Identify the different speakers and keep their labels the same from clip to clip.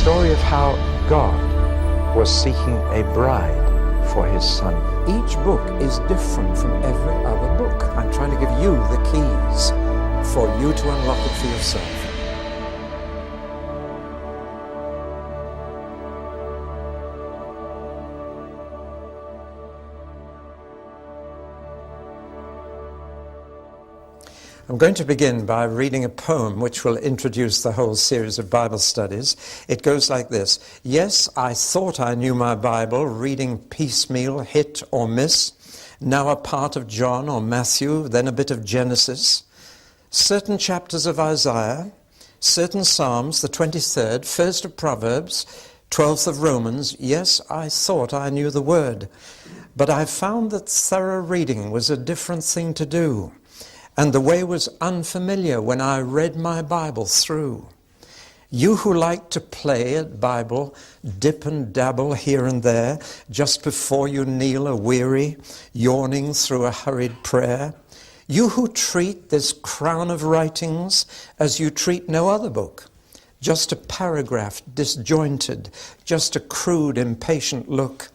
Speaker 1: story of how God was seeking a bride for his son.
Speaker 2: Each book is different from every other book. I'm trying to give you the keys for you to unlock it for yourself. I'm going to begin by reading a poem which will introduce the whole series of Bible studies. It goes like this. Yes, I thought I knew my Bible, reading piecemeal, hit or miss, now a part of John or Matthew, then a bit of Genesis, certain chapters of Isaiah, certain Psalms, the 23rd, 1st of Proverbs, 12th of Romans. Yes, I thought I knew the word, but I found that thorough reading was a different thing to do. And the way was unfamiliar when I read my Bible through. You who like to play at Bible, dip and dabble here and there, just before you kneel a weary, yawning through a hurried prayer. You who treat this crown of writings as you treat no other book, just a paragraph disjointed, just a crude, impatient look.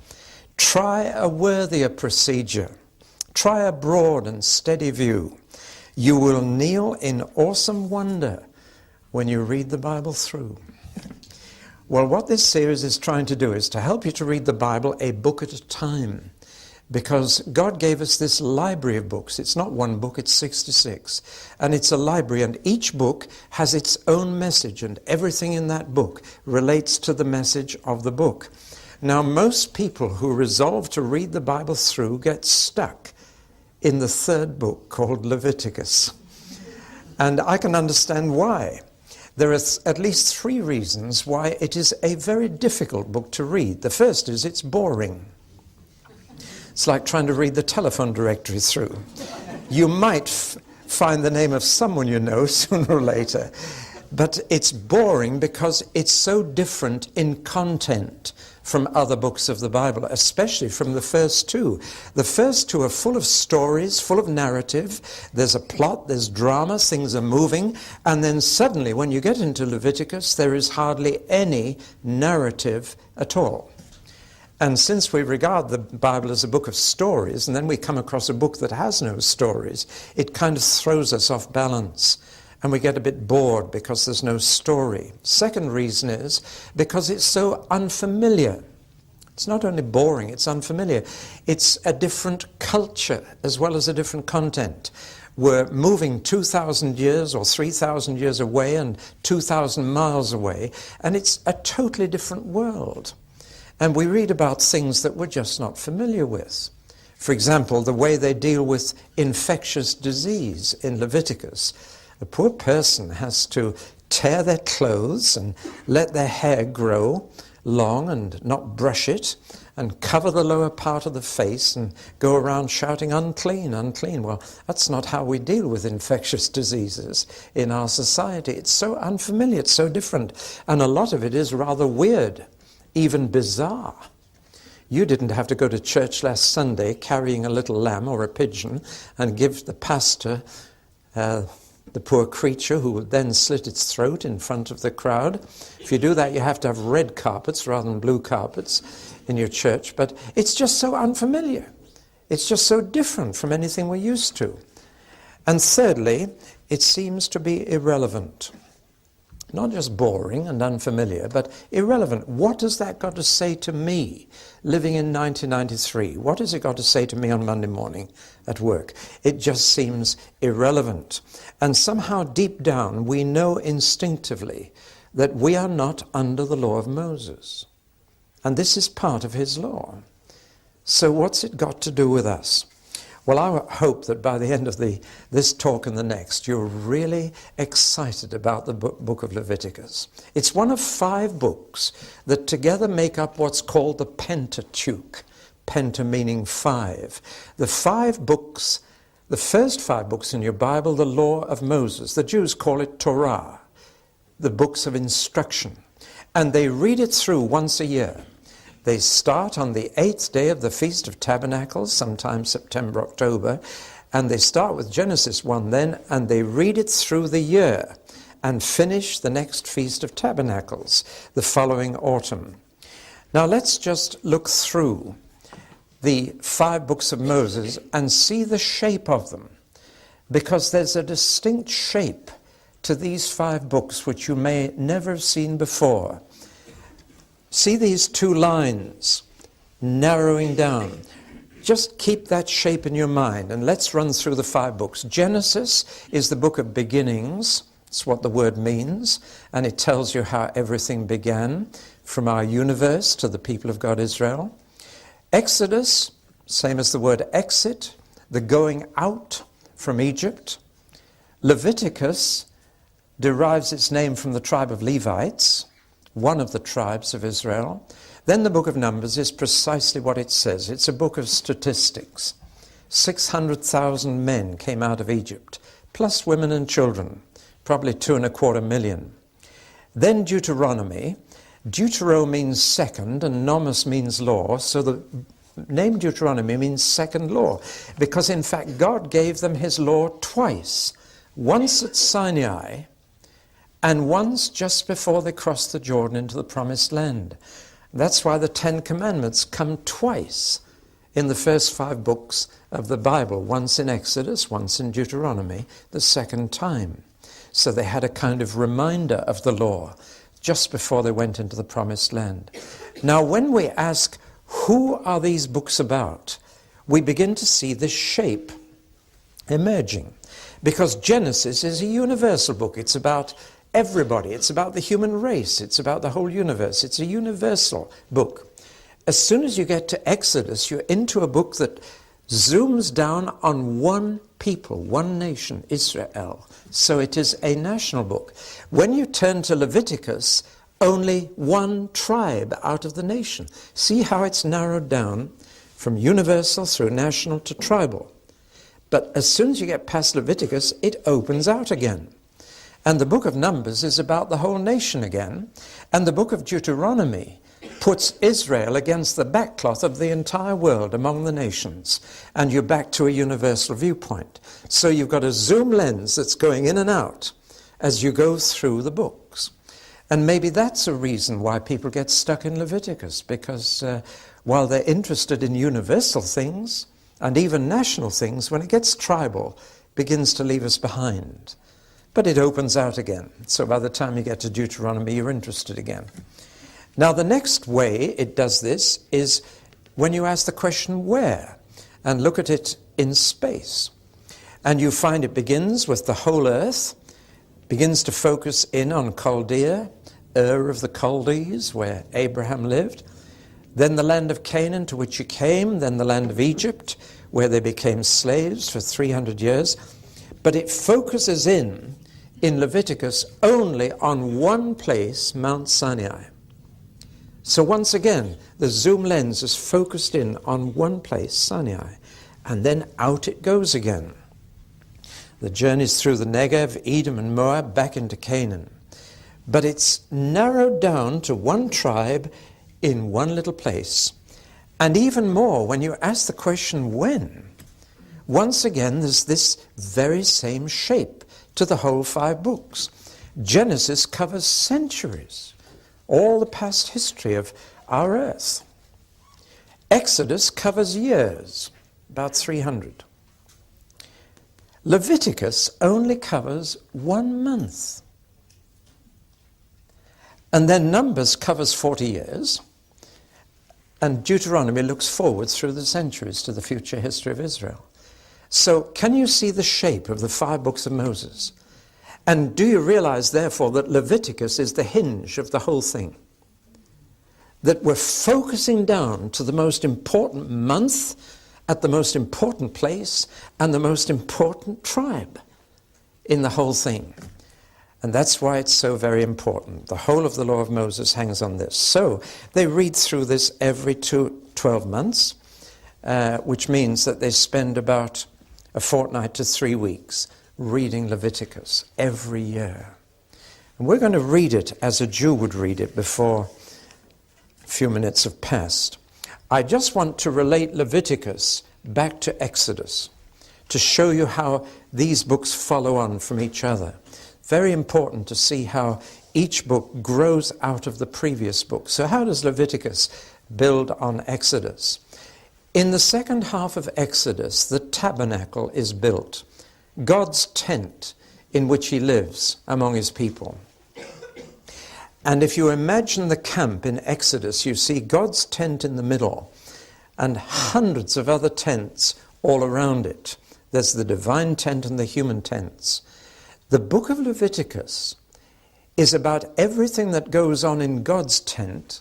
Speaker 2: Try a worthier procedure. Try a broad and steady view. You will kneel in awesome wonder when you read the Bible through. Well, what this series is trying to do is to help you to read the Bible a book at a time, because God gave us this library of books. It's not one book, it's 66. And it's a library, and each book has its own message, and everything in that book relates to the message of the book. Now, most people who resolve to read the Bible through get stuck in the third book called Leviticus. And I can understand why. There are at least three reasons why it is a very difficult book to read. The first is it's boring. It's like trying to read the telephone directory through. You might find the name of someone you know sooner or later, but it's boring because it's so different in content from other books of the Bible, especially from the first two. The first two are full of stories, full of narrative. There's a plot, there's drama, things are moving, and then suddenly when you get into Leviticus, there is hardly any narrative at all. And since we regard the Bible as a book of stories, and then we come across a book that has no stories, it kind of throws us off balance. And we get a bit bored because there's no story. Second reason is because it's so unfamiliar. It's not only boring, it's unfamiliar. It's a different culture as well as a different content. We're moving 2,000 years or 3,000 years away and 2,000 miles away, and it's a totally different world. And we read about things that we're just not familiar with. For example, the way they deal with infectious disease in Leviticus. A poor person has to tear their clothes and let their hair grow long and not brush it, and cover the lower part of the face and go around shouting, unclean, unclean. Well, that's not how we deal with infectious diseases in our society. It's so unfamiliar, it's so different. And a lot of it is rather weird, even bizarre. You didn't have to go to church last Sunday carrying a little lamb or a pigeon and give the pastor the poor creature who would then slit its throat in front of the crowd. If you do that, you have to have red carpets rather than blue carpets in your church. But it's just so unfamiliar. It's just so different from anything we're used to. And thirdly, it seems to be irrelevant. Not just boring and unfamiliar, but irrelevant. What has that got to say to me living in 1993? What has it got to say to me on Monday morning at work? It just seems irrelevant. And somehow deep down we know instinctively that we are not under the law of Moses. And this is part of his law. So what's it got to do with us? Well, I hope that by the end of this talk and the next, you're really excited about the book of Leviticus. It's one of 5 books that together make up what's called the Pentateuch. Penta meaning 5. The 5 books, the first 5 books in your Bible, the law of Moses. The Jews call it Torah, the books of instruction. And they read it through once a year. They start on the 8th day of the Feast of Tabernacles, sometime September, October, and they start with Genesis 1 then, and they read it through the year. and finish the next Feast of Tabernacles the following autumn. Now let's just look through the 5 books of Moses and see the shape of them, because there's a distinct shape to these 5 books which you may never have seen before. See these 2 lines narrowing down. Just keep that shape in your mind, and let's run through the 5 books. Genesis is the book of beginnings. It's what the word means, and it tells you how everything began, from our universe to the people of God Israel. Exodus, same as the word exit, the going out from Egypt. Leviticus derives its name from the tribe of Levites, one of the tribes of Israel. Then the book of Numbers is precisely what it says. It's a book of statistics. 600,000 men came out of Egypt, plus women and children, probably 2.25 million. Then Deuteronomy. Deutero means second, and nomos means law, so the name Deuteronomy means second law, because in fact God gave them his law twice, once at Sinai and once just before they crossed the Jordan into the Promised Land. That's why the 10 Commandments come twice in the first 5 books of the Bible, once in Exodus, once in Deuteronomy, the second time. So they had a kind of reminder of the law just before they went into the Promised Land. Now, when we ask, who are these books about, we begin to see this shape emerging. Because Genesis is a universal book. It's about everybody. It's about the human race. It's about the whole universe. It's a universal book. As soon as you get to Exodus, you're into a book that zooms down on one people, one nation, Israel. So it is a national book. When you turn to Leviticus, only one tribe out of the nation. See how it's narrowed down from universal through national to tribal. But as soon as you get past Leviticus, it opens out again. And the book of Numbers is about the whole nation again. And the book of Deuteronomy puts Israel against the backcloth of the entire world among the nations. And you're back to a universal viewpoint. So you've got a zoom lens that's going in and out as you go through the books. And maybe that's a reason why people get stuck in Leviticus, because while they're interested in universal things and even national things, when it gets tribal, it begins to leave us behind. But it opens out again. So by the time you get to Deuteronomy, you're interested again. Now, the next way it does this is when you ask the question, where? And look at it in space. And you find it begins with the whole earth, begins to focus in on Chaldea, Ur of the Chaldees, where Abraham lived. Then the land of Canaan, to which he came. Then the land of Egypt, where they became slaves for 300 years. But it focuses in Leviticus only on one place, Mount Sinai. So once again, the zoom lens is focused in on one place, Sinai, and then out it goes again. The journeys through the Negev, Edom and Moab, back into Canaan. But it's narrowed down to one tribe in one little place. And even more, when you ask the question, when? Once again, there's this very same shape to the whole 5 books. Genesis covers centuries, all the past history of our earth. Exodus covers years, about 300. Leviticus only covers 1 month. And then Numbers covers 40 years. And Deuteronomy looks forward through the centuries to the future history of Israel. So can you see the shape of the 5 books of Moses? And do you realize, therefore, that Leviticus is the hinge of the whole thing? That we're focusing down to the most important month, at the most important place, and the most important tribe in the whole thing. And that's why it's so very important. The whole of the law of Moses hangs on this. So they read through this every 12 months, which means that they spend about a fortnight to 3 weeks reading Leviticus every year. And we're going to read it as a Jew would read it before a few minutes have passed. I just want to relate Leviticus back to Exodus to show you how these books follow on from each other. Very important to see how each book grows out of the previous book. So how does Leviticus build on Exodus? In the second half of Exodus, the tabernacle is built, God's tent in which he lives among his people. And if you imagine the camp in Exodus, you see God's tent in the middle and hundreds of other tents all around it. There's the divine tent and the human tents. The book of Leviticus is about everything that goes on in God's tent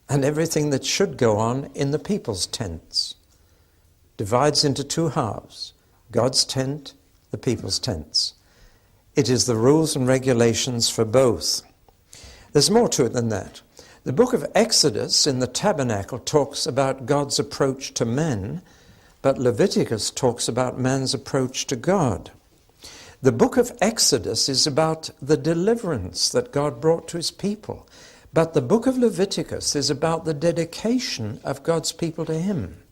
Speaker 2: and everything that should go on in the people's tents. Divides into two halves, God's tent, the people's tents. It is the rules and regulations for both. There's more to it than that. The book of Exodus in the tabernacle talks about God's approach to men, but Leviticus talks about man's approach to God. The book of Exodus is about the deliverance that God brought to his people, but the book of Leviticus is about the dedication of God's people to him.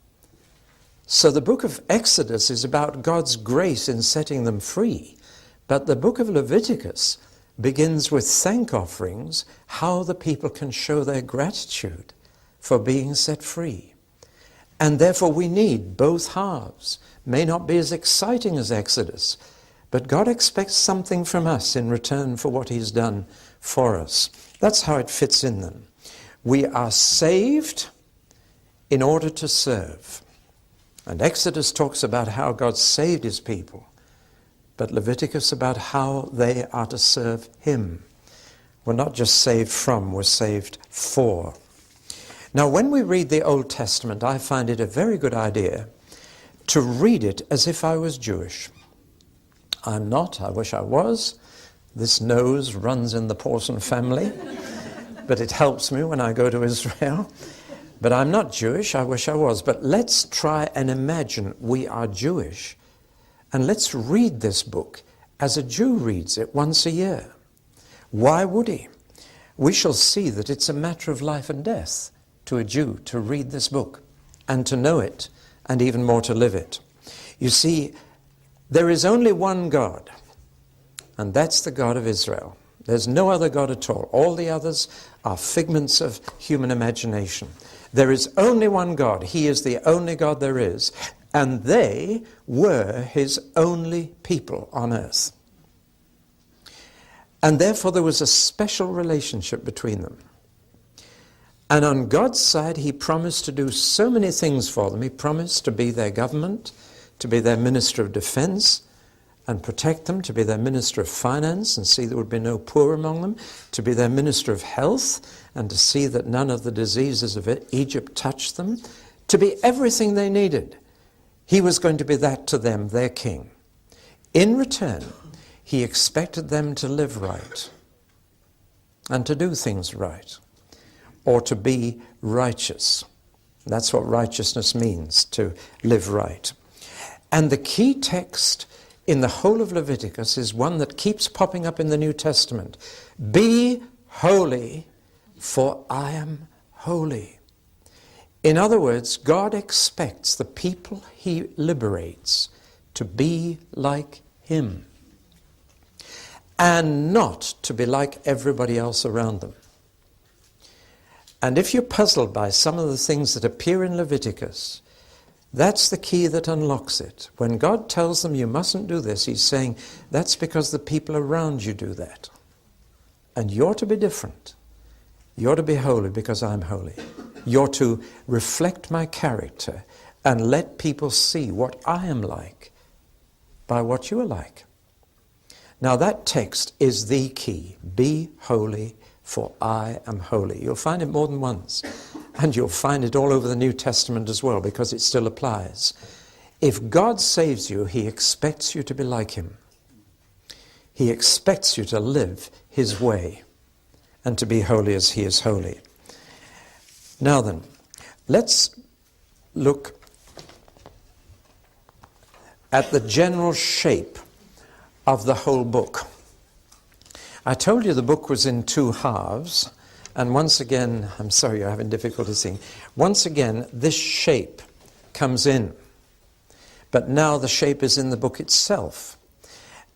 Speaker 2: So the book of Exodus is about God's grace in setting them free, but the book of Leviticus begins with thank offerings, how the people can show their gratitude for being set free. And therefore we need both halves. May not be as exciting as Exodus, but God expects something from us in return for what he's done for us. That's how it fits in them. We are saved in order to serve. And Exodus talks about how God saved his people, but Leviticus about how they are to serve him. We're not just saved from, we're saved for. Now, when we read the Old Testament, I find it a very good idea to read it as if I was Jewish. I'm not, I wish I was. This nose runs in the Pawson family, but it helps me when I go to Israel. But I'm not Jewish, I wish I was. But let's try and imagine we are Jewish. And let's read this book as a Jew reads it once a year. Why would he? We shall see that it's a matter of life and death to a Jew to read this book and to know it and even more to live it. You see, there is only one God, and that's the God of Israel. There's no other God at all. All the others are figments of human imagination. There is only one God. He is the only God there is. And they were his only people on earth. And therefore there was a special relationship between them. And on God's side, he promised to do so many things for them. He promised to be their government, to be their minister of defense and protect them, to be their minister of finance and see there would be no poor among them, to be their minister of health and to see that none of the diseases of Egypt touched them, to be everything they needed. He was going to be that to them, their king. In return, he expected them to live right and to do things right, or to be righteous. That's what righteousness means, to live right. And the key text in the whole of Leviticus is one that keeps popping up in the New Testament. Be holy, for I am holy. In other words, God expects the people he liberates to be like him and not to be like everybody else around them. And if you're puzzled by some of the things that appear in Leviticus, that's the key that unlocks it. When God tells them you mustn't do this, he's saying that's because the people around you do that. And you're to be different. You're to be holy because I'm holy. You're to reflect my character and let people see what I am like by what you are like. Now that text is the key. Be holy, for I am holy. You'll find it more than once. And you'll find it all over the New Testament as well, because it still applies. If God saves you, he expects you to be like him. He expects you to live his way and to be holy as he is holy. Now then, let's look at the general shape of the whole book. I told you the book was in two halves, and once again, I'm sorry you're having difficulty seeing, once again this shape comes in, but now the shape is in the book itself.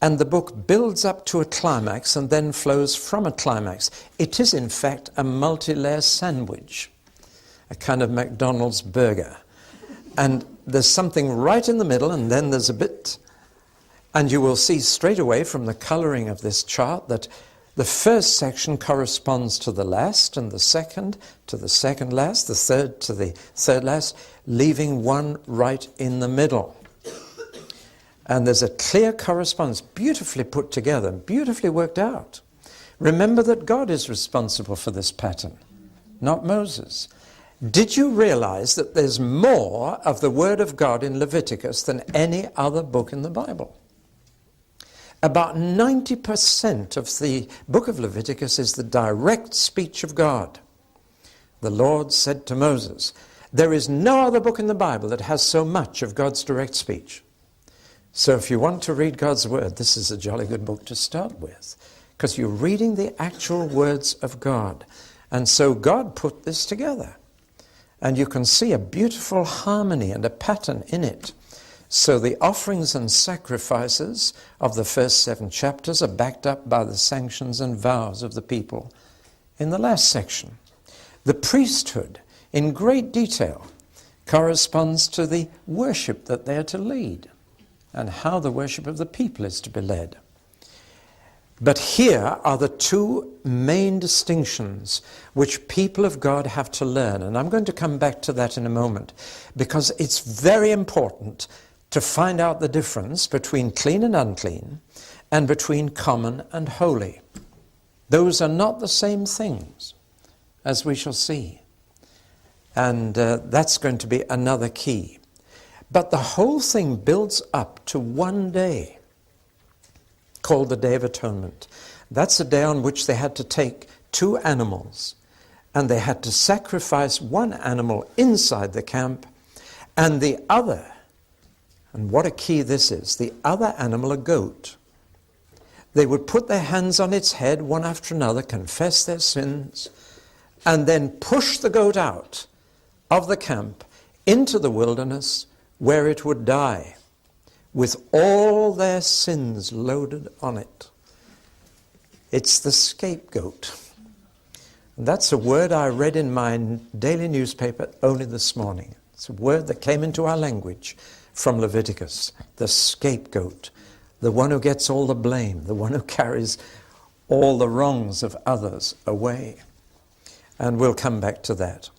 Speaker 2: and the book builds up to a climax and then flows from a climax. It is, in fact, a multi-layer sandwich, a kind of McDonald's burger. And there's something right in the middle, and then there's a bit. And you will see straight away from the coloring of this chart that the first section corresponds to the last, and the second to the second last, the third to the third last, leaving one right in the middle. And there's a clear correspondence, beautifully put together, beautifully worked out. Remember that God is responsible for this pattern, not Moses. Did you realize that there's more of the Word of God in Leviticus than any other book in the Bible? About 90% of the book of Leviticus is the direct speech of God. The Lord said to Moses, there is no other book in the Bible that has so much of God's direct speech. So if you want to read God's Word, this is a jolly good book to start with, because you're reading the actual words of God. And so God put this together. And you can see a beautiful harmony and a pattern in it. So the offerings and sacrifices of the first 7 chapters are backed up by the sanctions and vows of the people in the last section. The priesthood, in great detail, corresponds to the worship that they are to lead and how the worship of the people is to be led. But here are the 2 main distinctions which people of God have to learn. And I'm going to come back to that in a moment, because it's very important to find out the difference between clean and unclean and between common and holy. Those are not the same things, as we shall see. And that's going to be another key. But the whole thing builds up to one day, called the Day of Atonement. That's a day on which they had to take 2 animals, and they had to sacrifice one animal inside the camp, and the other, and what a key this is, the other animal, a goat. They would put their hands on its head one after another, confess their sins, and then push the goat out of the camp into the wilderness, where it would die, with all their sins loaded on it. It's the scapegoat. That's a word I read in my daily newspaper only this morning. It's a word that came into our language from Leviticus. The scapegoat, the one who gets all the blame, the one who carries all the wrongs of others away. And we'll come back to that.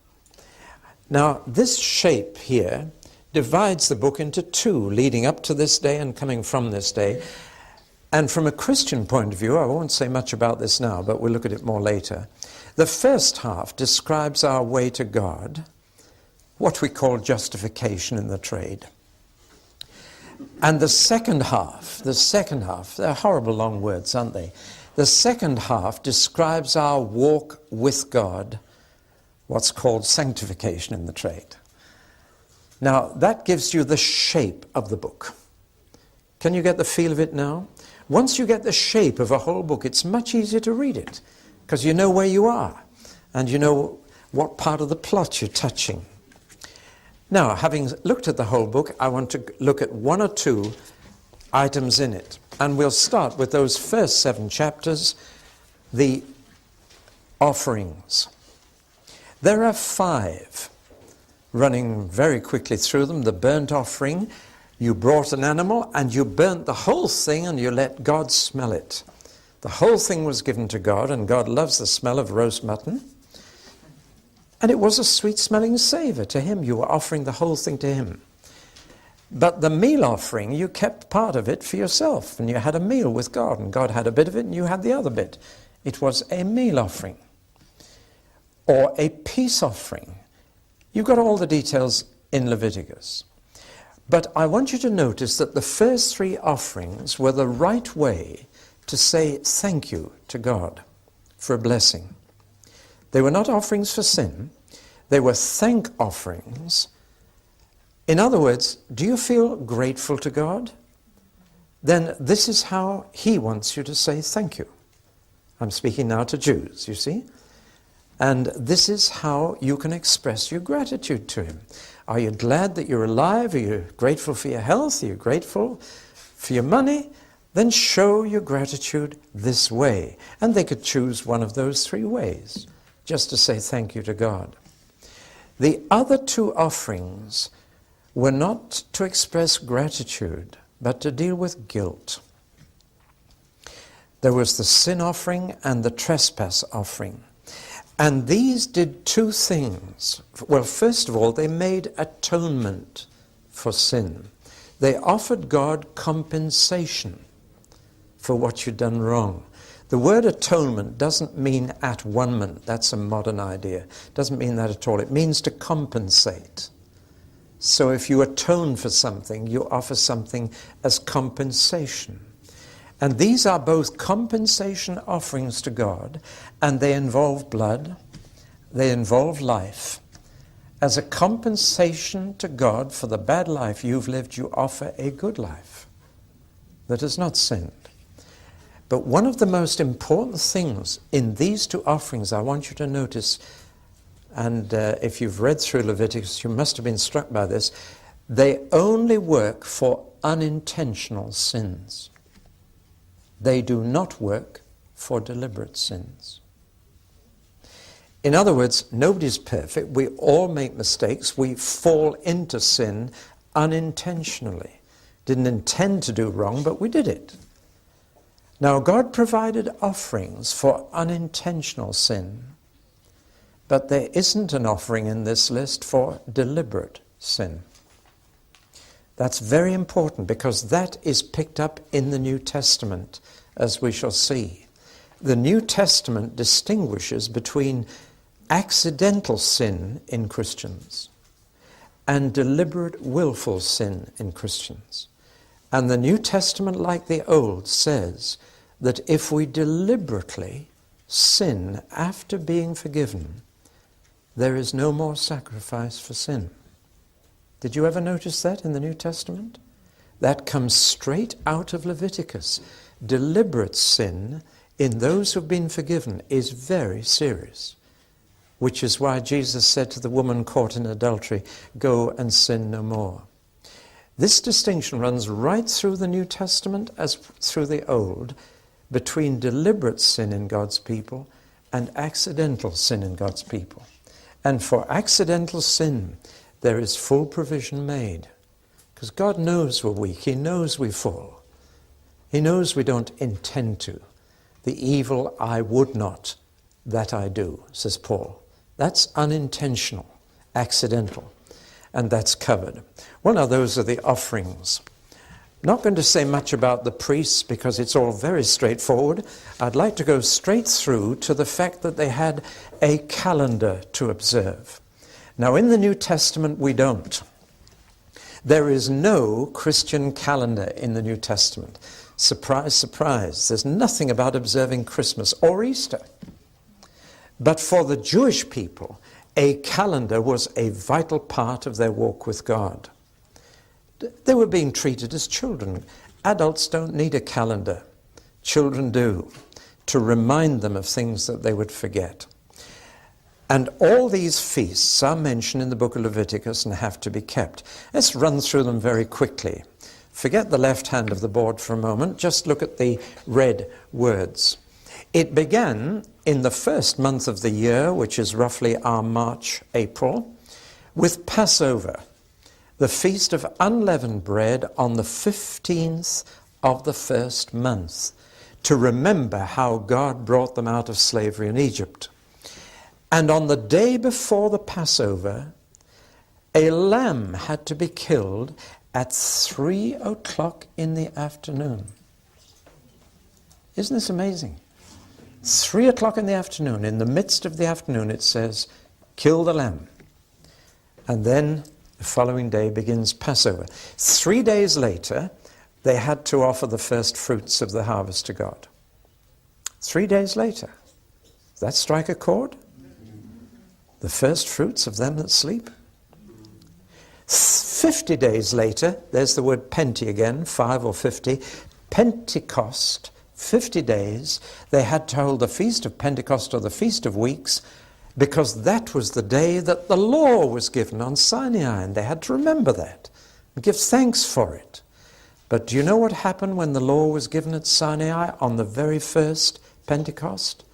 Speaker 2: Now, this shape here divides the book into 2, leading up to this day and coming from this day. And from a Christian point of view, I won't say much about this now, but we'll look at it more later. The first half describes our way to God, what we call justification in the trade. And the second half, they're horrible long words, aren't they? The second half describes our walk with God, what's called sanctification in the trade. Now, that gives you the shape of the book. Can you get the feel of it now? Once you get the shape of a whole book, it's much easier to read it, because you know where you are, and you know what part of the plot you're touching. Now, having looked at the whole book, I want to look at 1 or 2 items in it. And we'll start with those first 7 chapters, the offerings. There are 5. Running very quickly through them. The burnt offering, you brought an animal and you burnt the whole thing and you let God smell it. The whole thing was given to God, and God loves the smell of roast mutton. And it was a sweet-smelling savor to him. You were offering the whole thing to him. But the meal offering, you kept part of it for yourself, and you had a meal with God, and God had a bit of it and you had the other bit. It was a meal offering or a peace offering. You've got all the details in Leviticus. But I want you to notice that the first 3 offerings were the right way to say thank you to God for a blessing. They were not offerings for sin. They were thank offerings. In other words, do you feel grateful to God? Then this is how he wants you to say thank you. I'm speaking now to Jews, you see? And this is how you can express your gratitude to him. Are you glad that you're alive? Are you grateful for your health? Are you grateful for your money? then show your gratitude this way. And they could choose one of those three ways, just to say thank you to God. The other two offerings were not to express gratitude, but to deal with guilt. There was the sin offering and the trespass offering. And these did two things. Well, first of all, they made atonement for sin. They offered God compensation for what you'd done wrong. The word atonement doesn't mean at-one-ment. That's a modern idea. It doesn't mean that at all. It means to compensate. So if you atone for something, you offer something as compensation. And these are both compensation offerings to God, and they involve blood, they involve life. As a compensation to God for the bad life you've lived, you offer a good life that has not sinned. But one of the most important things in these two offerings I want you to notice, and if you've read through Leviticus, you must have been struck by this, they only work for unintentional sins. They do not work for deliberate sins. In other words, nobody's perfect. We all make mistakes. We fall into sin unintentionally. Didn't intend to do wrong, but we did it. Now, God provided offerings for unintentional sin, but there isn't an offering in this list for deliberate sin. That's very important because that is picked up in the New Testament, as we shall see. The New Testament distinguishes between accidental sin in Christians and deliberate willful sin in Christians. And the New Testament, like the Old, says that if we deliberately sin after being forgiven, there is no more sacrifice for sin. Did you ever notice that in the New Testament? That comes straight out of Leviticus. Deliberate sin in those who've been forgiven is very serious, which is why Jesus said to the woman caught in adultery, "Go and sin no more." This distinction runs right through the New Testament as through the Old, between deliberate sin in God's people and accidental sin in God's people. And for accidental sin, there is full provision made. Because God knows we're weak. He knows we fall. He knows we don't intend to. The evil I would not, that I do, says Paul. That's unintentional, accidental, and that's covered. Well, now those are the offerings. I'm not going to say much about the priests because it's all very straightforward. I'd like to go straight through to the fact that they had a calendar to observe. Now, in the New Testament, we don't. There is no Christian calendar in the New Testament. Surprise, surprise. There's nothing about observing Christmas or Easter. But for the Jewish people, a calendar was a vital part of their walk with God. They were being treated as children. Adults don't need a calendar. Children do, to remind them of things that they would forget. And all these feasts are mentioned in the book of Leviticus and have to be kept. Let's run through them very quickly. Forget the left hand of the board for a moment. Just look at the red words. It began in the first month of the year, which is roughly our March, April, with Passover, the feast of unleavened bread on the 15th of the first month, to remember how God brought them out of slavery in Egypt. And on the day before the Passover, a lamb had to be killed at 3 o'clock in the afternoon. Isn't this amazing? 3 o'clock in the afternoon, in the midst of the afternoon, it says, kill the lamb. And then the following day begins Passover. 3 days later, they had to offer the first fruits of the harvest to God. 3 days later. Does that strike a chord? The first fruits of them that sleep. 50 days later, there's the word Penti again, 5 or 50, Pentecost, 50 days, they had to hold the Feast of Pentecost or the Feast of Weeks, because that was the day that the law was given on Sinai, and they had to remember that and give thanks for it. But do you know what happened when the law was given at Sinai on the very first Pentecost?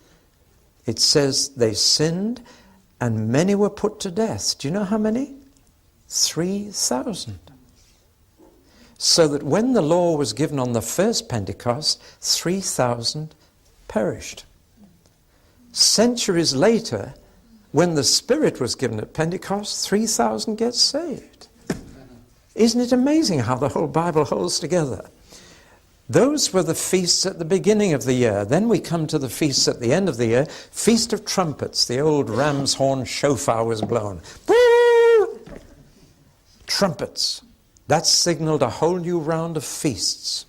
Speaker 2: It says they sinned and many were put to death. Do you know how many? 3,000. So that when the law was given on the first Pentecost, 3,000 perished. Centuries later, when the Spirit was given at Pentecost, 3,000 get saved. Isn't it amazing how the whole Bible holds together? Those were the feasts at the beginning of the year. Then we come to the feasts at the end of the year. Feast of Trumpets. The old ram's horn shofar was blown. Trumpets. That signaled a whole new round of feasts.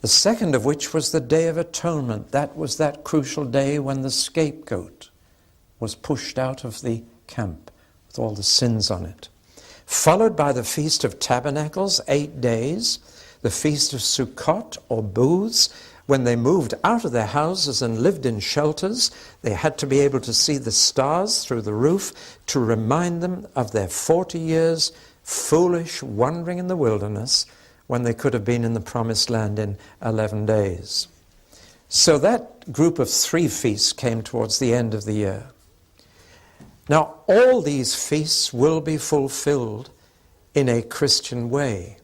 Speaker 2: The second of which was the Day of Atonement. That was that crucial day when the scapegoat was pushed out of the camp with all the sins on it. Followed by the Feast of Tabernacles, 8 days, the Feast of Sukkot, or booths. When they moved out of their houses and lived in shelters, they had to be able to see the stars through the roof to remind them of their 40 years foolish wandering in the wilderness when they could have been in the promised land in 11 days. So that group of 3 feasts came towards the end of the year. Now, all these feasts will be fulfilled in a Christian way.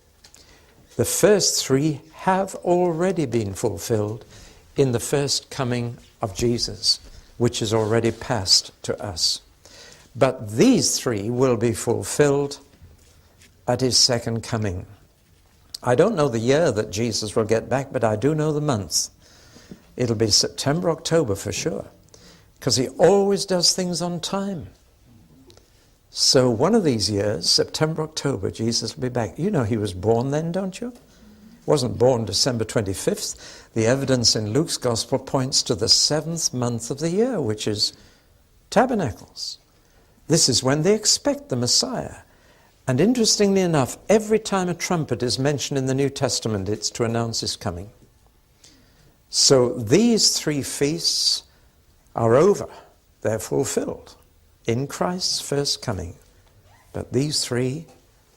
Speaker 2: The first 3 have already been fulfilled in the first coming of Jesus, which is already past to us. But these 3 will be fulfilled at his second coming. I don't know the year that Jesus will get back, but I do know the month. It'll be September, October for sure, because he always does things on time. So one of these years, September, October, Jesus will be back. You know he was born then, don't you? He wasn't born December 25th. The evidence in Luke's Gospel points to the 7th month of the year, which is Tabernacles. This is when they expect the Messiah. And interestingly enough, every time a trumpet is mentioned in the New Testament, it's to announce his coming. So these 3 feasts are over. They're fulfilled in Christ's first coming. But these 3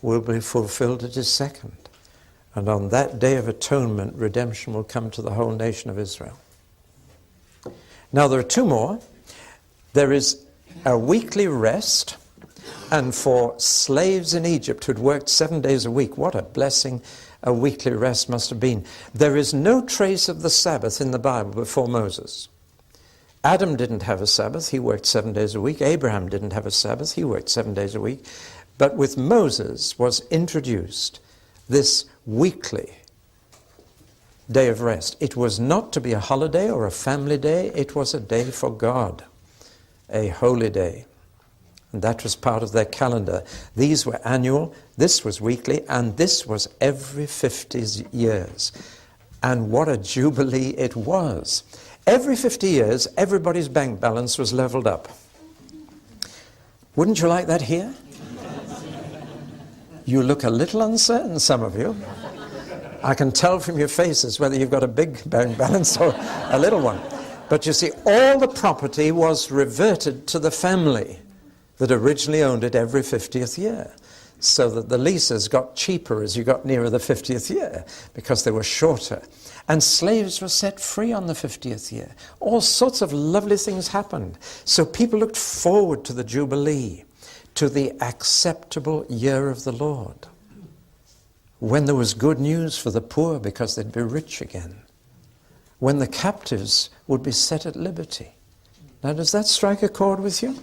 Speaker 2: will be fulfilled at his second. And on that day of atonement, redemption will come to the whole nation of Israel. Now there are 2 more. There is a weekly rest. And for slaves in Egypt who'd worked 7 days a week, what a blessing a weekly rest must have been. There is no trace of the Sabbath in the Bible before Moses. Adam didn't have a Sabbath, he worked 7 days a week. Abraham didn't have a Sabbath, he worked 7 days a week. But with Moses was introduced this weekly day of rest. It was not to be a holiday or a family day, it was a day for God, a holy day. And that was part of their calendar. These were annual, this was weekly, and this was every 50 years. And what a jubilee it was. Every 50 years, everybody's bank balance was leveled up. Wouldn't you like that here? You look a little uncertain, some of you. I can tell from your faces whether you've got a big bank balance or a little one. But you see, all the property was reverted to the family that originally owned it every 50th year, so that the leases got cheaper as you got nearer the 50th year because they were shorter. And slaves were set free on the 50th year. All sorts of lovely things happened. So people looked forward to the Jubilee, to the acceptable year of the Lord, when there was good news for the poor because they'd be rich again, when the captives would be set at liberty. Now, does that strike a chord with you?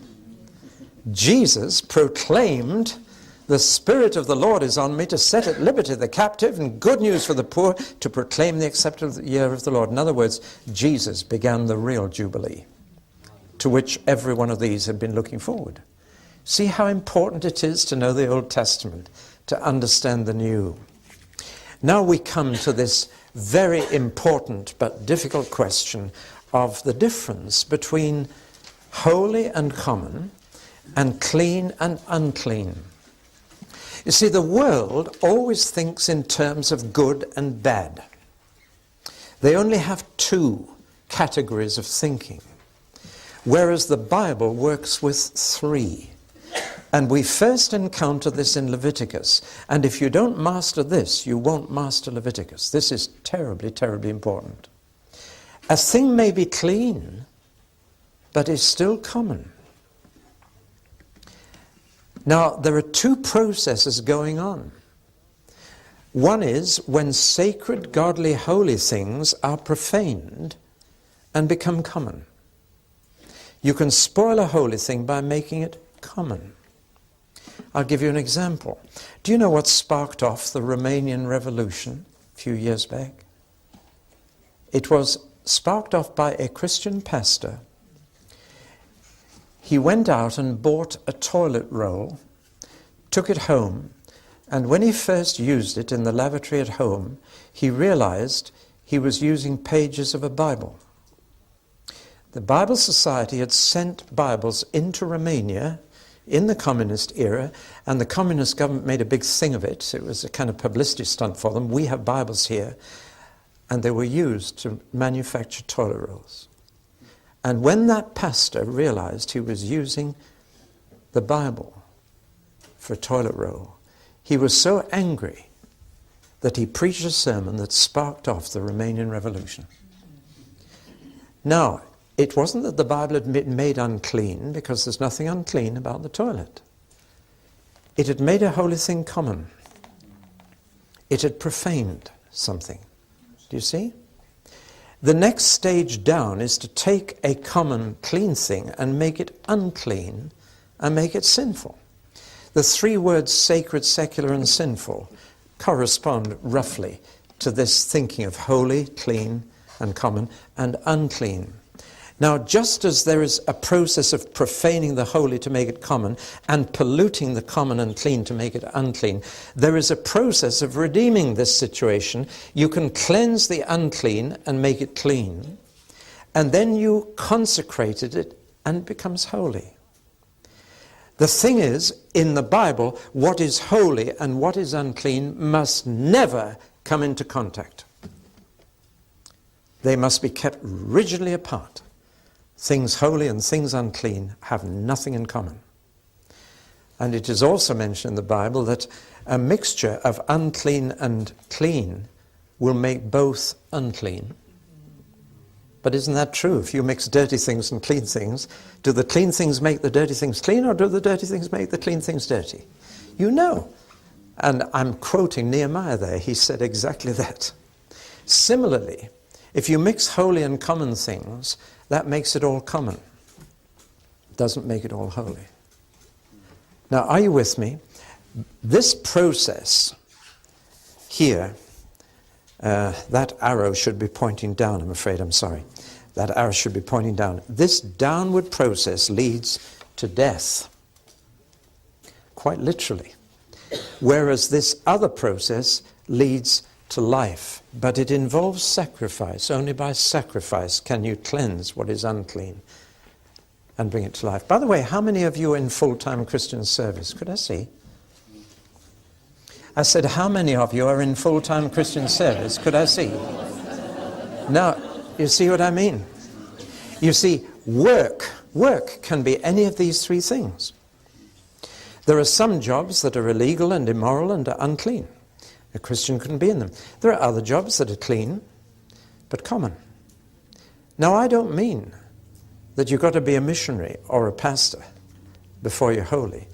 Speaker 2: Jesus proclaimed, "The Spirit of the Lord is on me to set at liberty the captive and good news for the poor, to proclaim the acceptable year of the Lord." In other words, Jesus began the real Jubilee, to which every one of these had been looking forward. See how important it is to know the Old Testament, to understand the New. Now we come to this very important but difficult question of the difference between holy and common, and clean and unclean. You see, the world always thinks in terms of good and bad. They only have 2 categories of thinking, whereas the Bible works with 3. And we first encounter this in Leviticus. And if you don't master this, you won't master Leviticus. This is terribly, terribly important. A thing may be clean, but is still common. Now, there are two processes going on. One is when sacred, godly, holy things are profaned and become common. You can spoil a holy thing by making it common. I'll give you an example. Do you know what sparked off the Romanian Revolution a few years back? It was sparked off by a Christian pastor. He went out and bought a toilet roll, took it home, and when he first used it in the lavatory at home, he realized he was using pages of a Bible. The Bible Society had sent Bibles into Romania in the communist era, and the communist government made a big thing of it. It was a kind of publicity stunt for them. We have Bibles here. And they were used to manufacture toilet rolls. And when that pastor realized he was using the Bible for a toilet roll, he was so angry that he preached a sermon that sparked off the Romanian Revolution. Now, it wasn't that the Bible had been made unclean, because there's nothing unclean about the toilet. It had made a holy thing common. It had profaned something. Do you see? The next stage down is to take a common clean thing and make it unclean and make it sinful. The three words sacred, secular, and sinful correspond roughly to this thinking of holy, clean, and common, and unclean. Now, just as there is a process of profaning the holy to make it common and polluting the common and clean to make it unclean, there is a process of redeeming this situation. You can cleanse the unclean and make it clean, and then you consecrated it and it becomes holy. The thing is, in the Bible, what is holy and what is unclean must never come into contact. They must be kept rigidly apart. Things holy and things unclean have nothing in common. And it is also mentioned in the Bible that a mixture of unclean and clean will make both unclean. But isn't that true? If you mix dirty things and clean things, do the clean things make the dirty things clean, or do the dirty things make the clean things dirty? You know. And I'm quoting Nehemiah there. He said exactly that. Similarly, if you mix holy and common things, that makes it all common. Doesn't make it all holy. Now, are you with me? This process here, that arrow should be pointing down, I'm afraid, I'm sorry. That arrow should be pointing down. This downward process leads to death, quite literally. Whereas this other process leads to life. But it involves sacrifice. Only by sacrifice can you cleanse what is unclean and bring it to life. By the way, how many of you are in full-time Christian service? Could I see? I said, how many of you are in full-time Christian service? Could I see? Now, you see what I mean? You see, work can be any of these three things. There are some jobs that are illegal and immoral and are unclean. A Christian couldn't be in them. There are other jobs that are clean, but common. Now, I don't mean that you've got to be a missionary or a pastor before you're holy.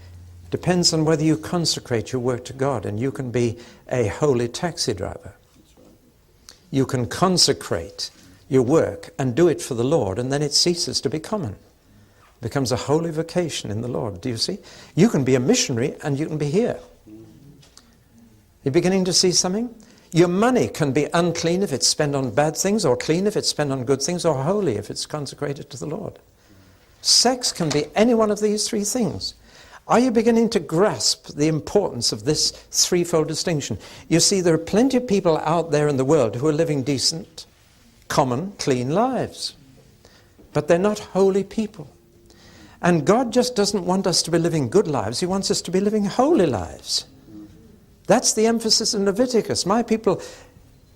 Speaker 2: Depends on whether you consecrate your work to God, and you can be a holy taxi driver. You can consecrate your work and do it for the Lord, and then it ceases to be common. It becomes a holy vocation in the Lord. Do you see? You can be a missionary and you can be here. You're beginning to see something? Your money can be unclean if it's spent on bad things, or clean if it's spent on good things, or holy if it's consecrated to the Lord. Sex can be any one of these three things. Are you beginning to grasp the importance of this threefold distinction? You see, there are plenty of people out there in the world who are living decent, common, clean lives. But they're not holy people. And God just doesn't want us to be living good lives. He wants us to be living holy lives. That's the emphasis in Leviticus. My people,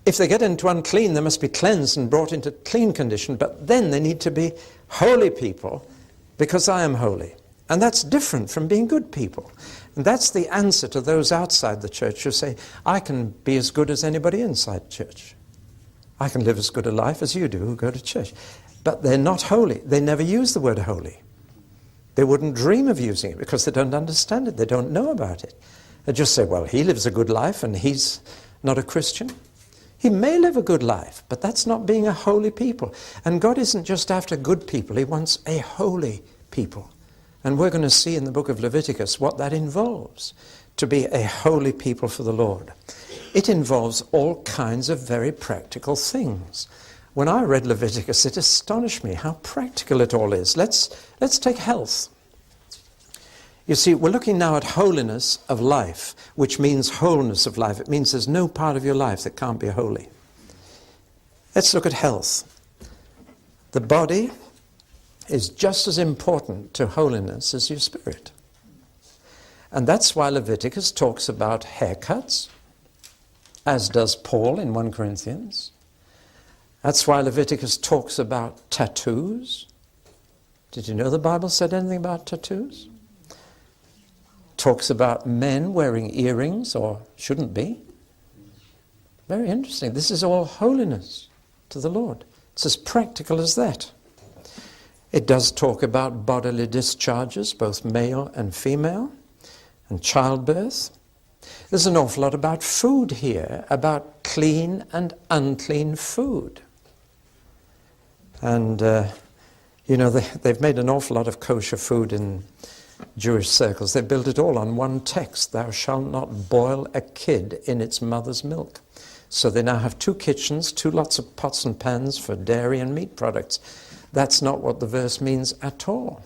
Speaker 2: if they get into unclean, they must be cleansed and brought into clean condition. But then they need to be holy people, because I am holy. And that's different from being good people. And that's the answer to those outside the church who say, I can be as good as anybody inside church. I can live as good a life as you do who go to church. But they're not holy. They never use the word holy. They wouldn't dream of using it because they don't understand it. They don't know about it. They just say, well, he lives a good life and he's not a Christian. He may live a good life, but that's not being a holy people. And God isn't just after good people. He wants a holy people. And we're going to see in the book of Leviticus what that involves, to be a holy people for the Lord. It involves all kinds of very practical things. When I read Leviticus, it astonished me how practical it all is. Let's take health. You see, we're looking now at holiness of life, which means wholeness of life. It means there's no part of your life that can't be holy. Let's look at health. The body is just as important to holiness as your spirit. And that's why Leviticus talks about haircuts, as does Paul in 1 Corinthians. That's why Leviticus talks about tattoos. Did you know the Bible said anything about tattoos? Talks about men wearing earrings, or shouldn't be. Very interesting. This is all holiness to the Lord. It's as practical as that. It does talk about bodily discharges, both male and female, and childbirth. There's an awful lot about food here, about clean and unclean food. And, they've made an awful lot of kosher food in Jewish circles. They built it all on one text, thou shalt not boil a kid in its mother's milk. So they now have 2 kitchens, 2 lots of pots and pans for dairy and meat products. That's not what the verse means at all.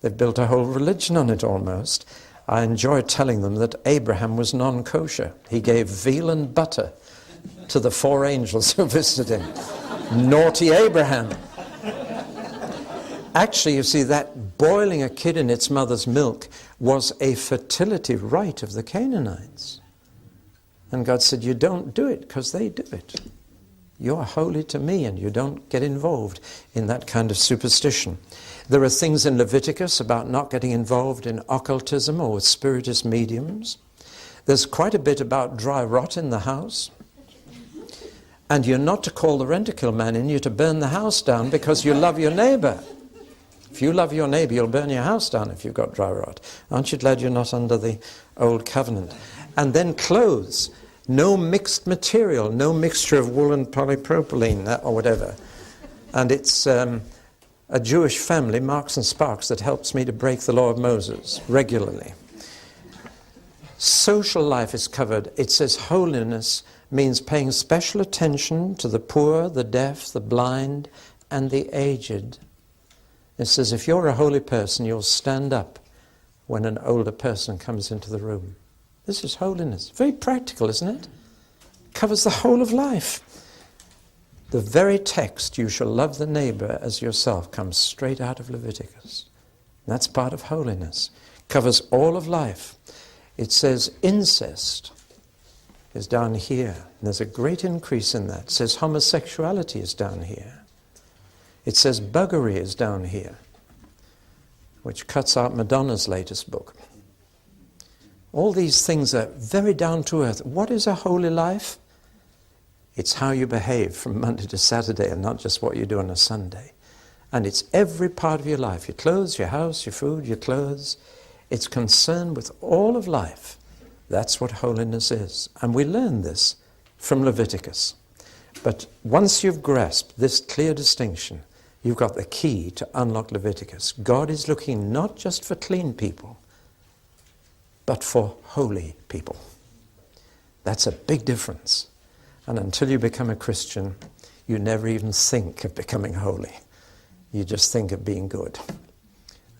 Speaker 2: They've built a whole religion on it almost. I enjoy telling them that Abraham was non-kosher. He gave veal and butter to the 4 angels who visited him. Naughty Abraham. Actually, you see, that boiling a kid in its mother's milk was a fertility rite of the Canaanites. And God said, you don't do it because they do it. You're holy to me and you don't get involved in that kind of superstition. There are things in Leviticus about not getting involved in occultism or with spiritist mediums. There's quite a bit about dry rot in the house. And you're not to call the rent-a-kill man in, you're to burn the house down because you love your neighbor. If you love your neighbor, you'll burn your house down if you've got dry rot. Aren't you glad you're not under the old covenant? And then clothes. No mixed material, no mixture of wool and polypropylene or whatever. And it's a Jewish family, Marks and Sparks, that helps me to break the law of Moses regularly. Social life is covered. It says holiness means paying special attention to the poor, the deaf, the blind, and the aged. It says if you're a holy person, you'll stand up when an older person comes into the room. This is holiness. Very practical, isn't it? Covers the whole of life. The very text, you shall love the neighbor as yourself, comes straight out of Leviticus. That's part of holiness. Covers all of life. It says incest is down here. And there's a great increase in that. It says homosexuality is down here. It says buggery is down here, which cuts out Madonna's latest book. All these things are very down to earth. What is a holy life? It's how you behave from Monday to Saturday and not just what you do on a Sunday. And it's every part of your life. Your clothes, your house, your food, your clothes. It's concerned with all of life. That's what holiness is. And we learn this from Leviticus. But once you've grasped this clear distinction, you've got the key to unlock Leviticus. God is looking not just for clean people, but for holy people. That's a big difference. And until you become a Christian, you never even think of becoming holy. You just think of being good.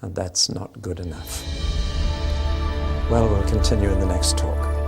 Speaker 2: And that's not good enough. Well, we'll continue in the next talk.